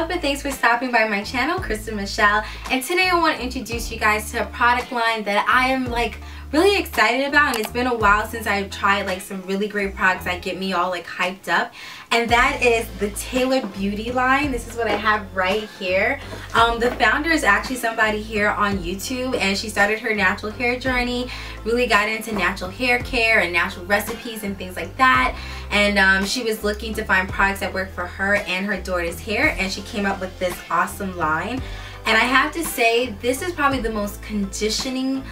up, and thanks for stopping by my channel, CrystalMichelle. And today I want to introduce you guys to a product line that I am like really excited about, and it's been a while since I've tried like some really great products that get me all like hyped up, and that is the Tailored Beauty line. This is what I have right here. The founder is actually somebody here on YouTube, and she started her natural hair journey, really got into natural hair care and natural recipes and things like that, and she was looking to find products that work for her and her daughter's hair, and she came up with this awesome line. And I have to say, this is probably the most conditioning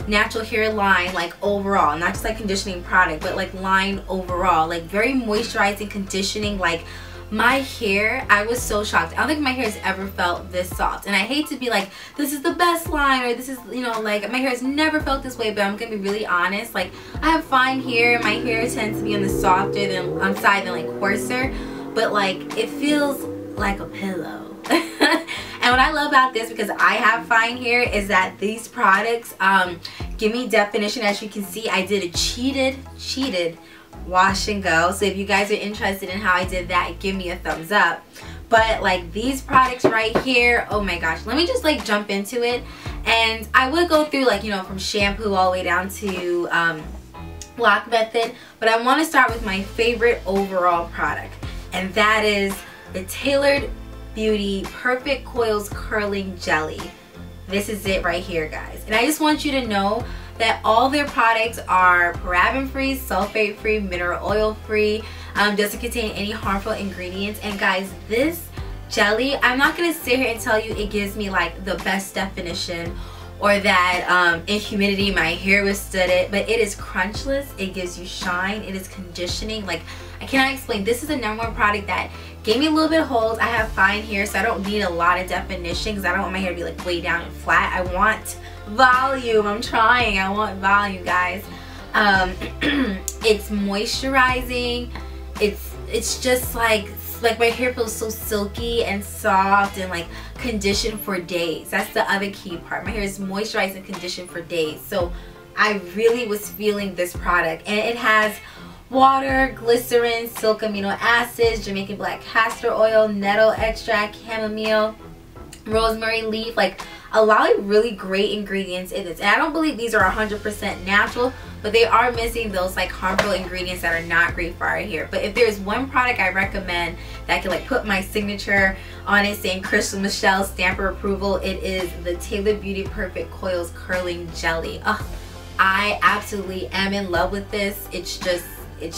natural hair line, like overall, not just like conditioning product, but like line overall, like very moisturizing, conditioning. Like my hair, I was so shocked. I don't think my hair has ever felt this soft, and I hate to be like this is the best line or this is, you know, like my hair has never felt this way, but I'm gonna be really honest. Like I have fine hair, my hair tends to be on the softer than side than like coarser, but like it feels like a pillow. And what I love about this, because I have fine hair, is that these products give me definition. As you can see, I did a cheated wash and go. So if you guys are interested in how I did that, give me a thumbs up. But like these products right here, oh my gosh, let me just like jump into it. And I would go through, like, you know, from shampoo all the way down to lock method, but I want to start with my favorite overall product, and that is the Tailored Beauty Perfect Coils Curling Jelly. This is it right here, guys. And I just want you to know that all their products are paraben free, sulfate free, mineral oil free, doesn't contain any harmful ingredients. And guys, this jelly, I'm not gonna sit here and tell you it gives me like the best definition or that in humidity my hair withstood it, but it is crunchless, it gives you shine, it is conditioning. Like I cannot explain. This is the #1 product that gave me a little bit of hold. I have fine hair, so I don't need a lot of definition because I don't want my hair to be like way down and flat. I want volume. I'm trying. I want volume, guys. It's moisturizing. It's just like my hair feels so silky and soft and like conditioned for days. That's the other key part. My hair is moisturized and conditioned for days. So I really was feeling this product, and it has water, glycerin, silk amino acids, Jamaican black castor oil, nettle extract, chamomile, rosemary leaf, like a lot of really great ingredients in this. And I don't believe these are 100% natural, but they are missing those like harmful ingredients that are not great for our hair. But if there's one product I recommend that can like put my signature on it saying CrystalMichelle stamp of approval, it is the Tailored Beauty Perfect Coils Curling Jelly. I absolutely am in love with this. It's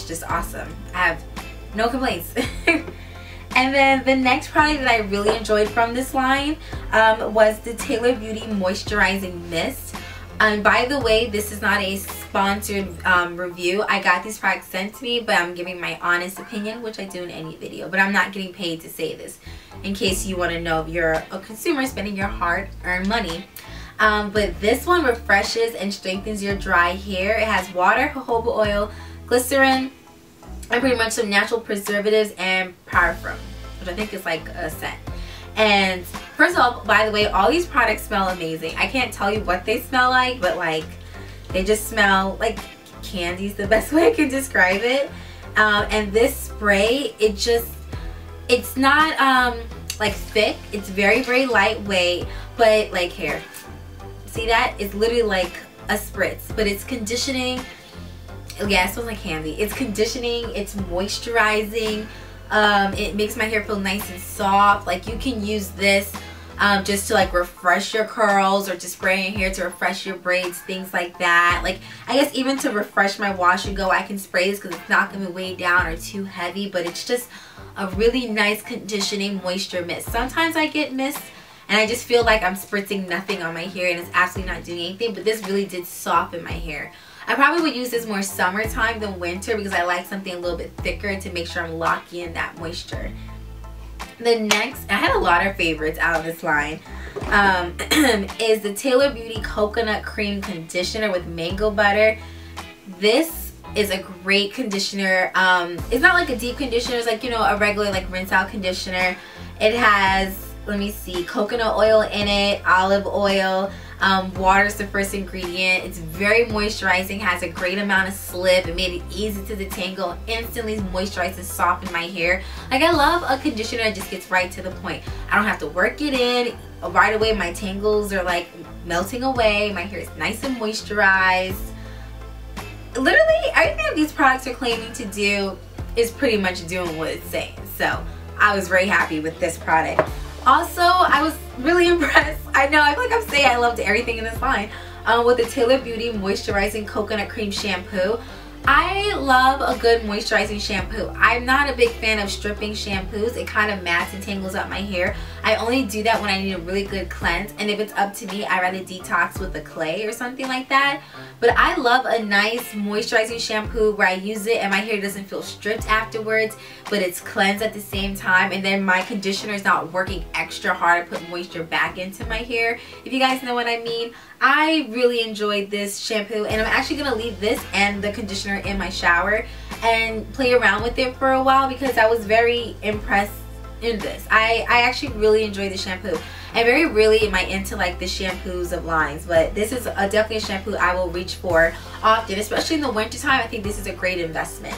just awesome. I have no complaints. And then the next product that I really enjoyed from this line was the Tailored Beauty Moisturizing Mist. And by the way, this is not a sponsored review. I got these products sent to me, but I'm giving my honest opinion, which I do in any video. But I'm not getting paid to say this, in case you want to know if you're a consumer spending your hard-earned money. But this one refreshes and strengthens your dry hair. It has water, jojoba oil, glycerin, and pretty much some natural preservatives and paraffin, which I think is like a scent. And first of all, by the way, all these products smell amazing. I can't tell you what they smell like, but like they just smell like candy is the best way I can describe it. And this spray, it's not like thick. It's very, very lightweight, but like here, see that? It's literally like a spritz, but it's conditioning. Yeah, it smells like candy. It's conditioning, it's moisturizing, it makes my hair feel nice and soft. Like you can use this just to like refresh your curls, or to spray in your hair to refresh your braids, things like that. Like I guess even to refresh my wash and go, I can spray this because it's not going to weigh down or too heavy, but it's just a really nice conditioning moisture mist. Sometimes I get mist and I just feel like I'm spritzing nothing on my hair and it's absolutely not doing anything, but this really did soften my hair. I probably would use this more summertime than winter because I like something a little bit thicker to make sure I'm locking in that moisture. The next, I had a lot of favorites out of this line, is the Tailored Beauty Coconut Cream Conditioner with mango butter. This is a great conditioner. It's not like a deep conditioner. It's like, you know, a regular like rinse out conditioner. It has, let me see, coconut oil in it, olive oil, Water is the first ingredient. It's very moisturizing, has a great amount of slip. It made it easy to detangle, instantly moisturize and soften my hair. Like, I love a conditioner that just gets right to the point. I don't have to work it in. Right away my tangles are like melting away. My hair is nice and moisturized. Literally everything that these products are claiming to do is pretty much doing what it's saying. So I was very happy with this product. Also, I was really impressed. I know, I feel like I'm saying I loved everything in this line. With the Tailored Beauty Moisturizing Coconut Cream Shampoo. I love a good moisturizing shampoo. I'm not a big fan of stripping shampoos. It kind of mats and tangles up my hair. I only do that when I need a really good cleanse, and if it's up to me, I rather detox with a clay or something like that. But I love a nice moisturizing shampoo where I use it and my hair doesn't feel stripped afterwards, but it's cleansed at the same time, and then my conditioner is not working extra hard to put moisture back into my hair, if you guys know what I mean. I really enjoyed this shampoo, and I'm actually going to leave this and the conditioner in my shower and play around with it for a while because I was very impressed in this. I actually really enjoyed the shampoo. And very rarely am I into like the shampoos of lines, but this is definitely a shampoo I will reach for often, especially in the winter time. I think this is a great investment.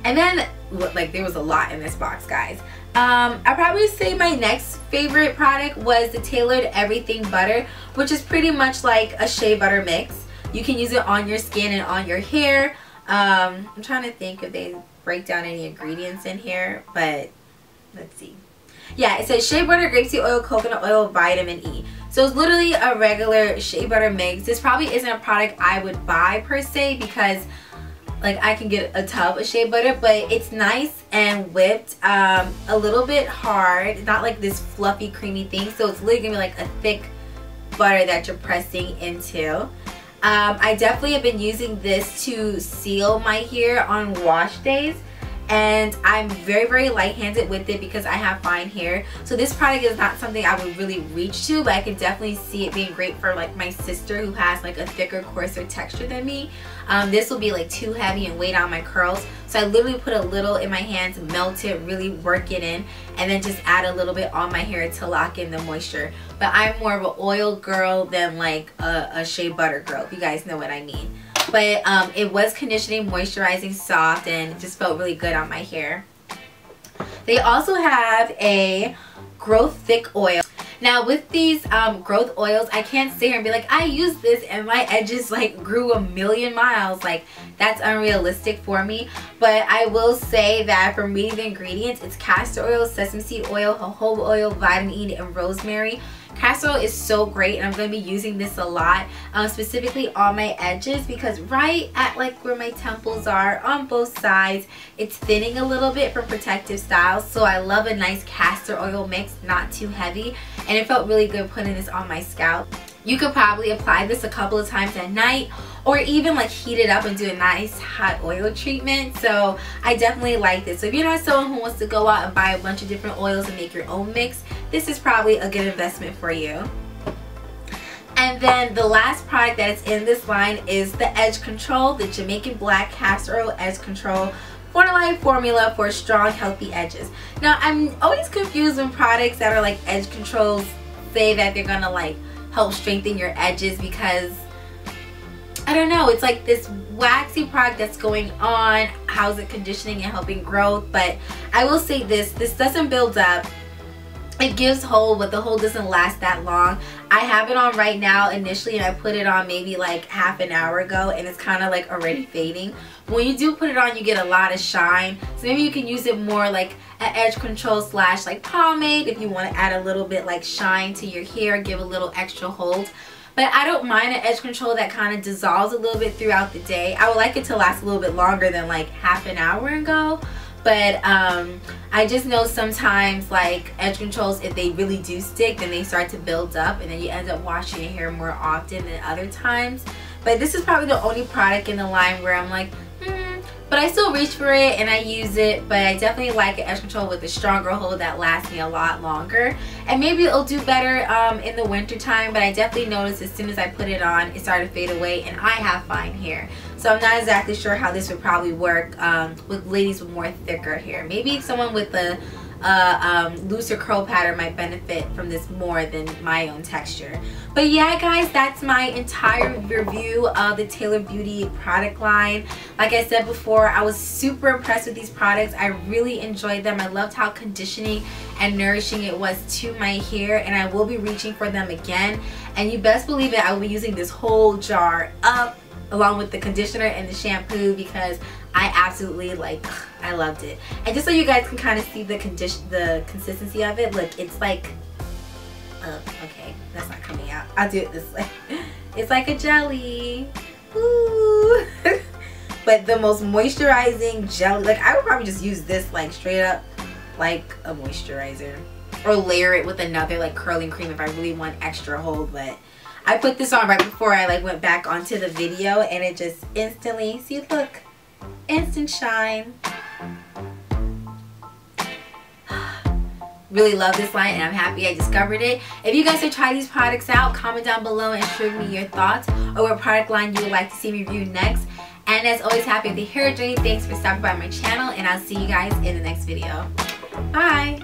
And then, like, there was a lot in this box, guys. I'd probably say my next favorite product was the Tailored Everything Butter, which is pretty much like a Shea Butter mix. You can use it on your skin and on your hair. I'm trying to think if they break down any ingredients in here, but let's see. Yeah, it says Shea Butter, grapeseed oil, coconut oil, vitamin E. So it's literally a regular Shea Butter mix. This probably isn't a product I would buy per se because like I can get a tub of Shea Butter, but it's nice and whipped, a little bit hard, not like this fluffy creamy thing. So it's literally gonna be like a thick butter that you're pressing into. I definitely have been using this to seal my hair on wash days, and I'm very light-handed with it because I have fine hair. So this product is not something I would really reach to, but I can definitely see it being great for like my sister who has like a thicker, coarser texture than me. This will be like too heavy and weigh down my curls. So I literally put a little in my hands, melt it, really work it in, and then just add a little bit on my hair to lock in the moisture. But I'm more of an oil girl than like a Shea Butter girl, if you guys know what I mean. But it was conditioning, moisturizing, soft, and it just felt really good on my hair. They also have a growth thick oil. Now with these growth oils, I can't sit here and be like, I use this and my edges like grew a million miles. Like, that's unrealistic for me. But I will say that for me, the ingredients, it's castor oil, sesame seed oil, jojoba oil, vitamin E, and rosemary. Castor oil is so great, and I'm going to be using this a lot, specifically on my edges, because right at like where my temples are on both sides, it's thinning a little bit for protective styles. So I love a nice castor oil mix, not too heavy, and it felt really good putting this on my scalp. You could probably apply this a couple of times at night, or even like heat it up and do a nice hot oil treatment. So I definitely like this. So if you're not someone who wants to go out and buy a bunch of different oils and make your own mix, this is probably a good investment for you. And then the last product that is in this line is the Edge Control, the Jamaican Black Castor Oil Edge Control Fortified Formula for strong, healthy edges. Now, I'm always confused when products that are like edge controls say that they're gonna like help strengthen your edges, because I don't know, it's like this waxy product that's going on. How's it conditioning and helping growth? But I will say this doesn't build up. It gives hold, but the hold doesn't last that long. I have it on right now initially, and I put it on maybe like half an hour ago, and it's kind of like already fading. When you do put it on, you get a lot of shine. So maybe you can use it more like an edge control slash like pomade if you want to add a little bit like shine to your hair, give a little extra hold. But I don't mind an edge control that kind of dissolves a little bit throughout the day. I would like it to last a little bit longer than like half an hour ago. But I just know sometimes like edge controls, if they really do stick, then they start to build up, and then you end up washing your hair more often than other times. But this is probably the only product in the line where I'm like, but I still reach for it and I use it. But I definitely like an edge control with a stronger hold that lasts me a lot longer. And maybe it'll do better in the winter time, but I definitely noticed as soon as I put it on, it started to fade away, and I have fine hair. So I'm not exactly sure how this would probably work with ladies with more thicker hair. Maybe someone with a looser curl pattern might benefit from this more than my own texture. But yeah guys, that's my entire review of the Taylor Beauty product line. Like I said before, I was super impressed with these products. I really enjoyed them. I loved how conditioning and nourishing it was to my hair, and I will be reaching for them again. And you best believe it, I will be using this whole jar up along with the conditioner and the shampoo because I absolutely I loved it. And just so you guys can kind of see the consistency of it, look, it's like okay, that's not coming out. I'll do it this way. It's like a jelly. Ooh. But the most moisturizing jelly. Like, I would probably just use this like straight up like a moisturizer, or layer it with another like curling cream if I really want extra hold. But I put this on right before I like went back onto the video, and it just instantly, see, look, instant shine. Really love this line, and I'm happy I discovered it. If you guys have tried these products out, comment down below and share with me your thoughts or what product line you would like to see me review next. And as always, happy with the hair journey. Thanks for stopping by my channel, and I'll see you guys in the next video. Bye!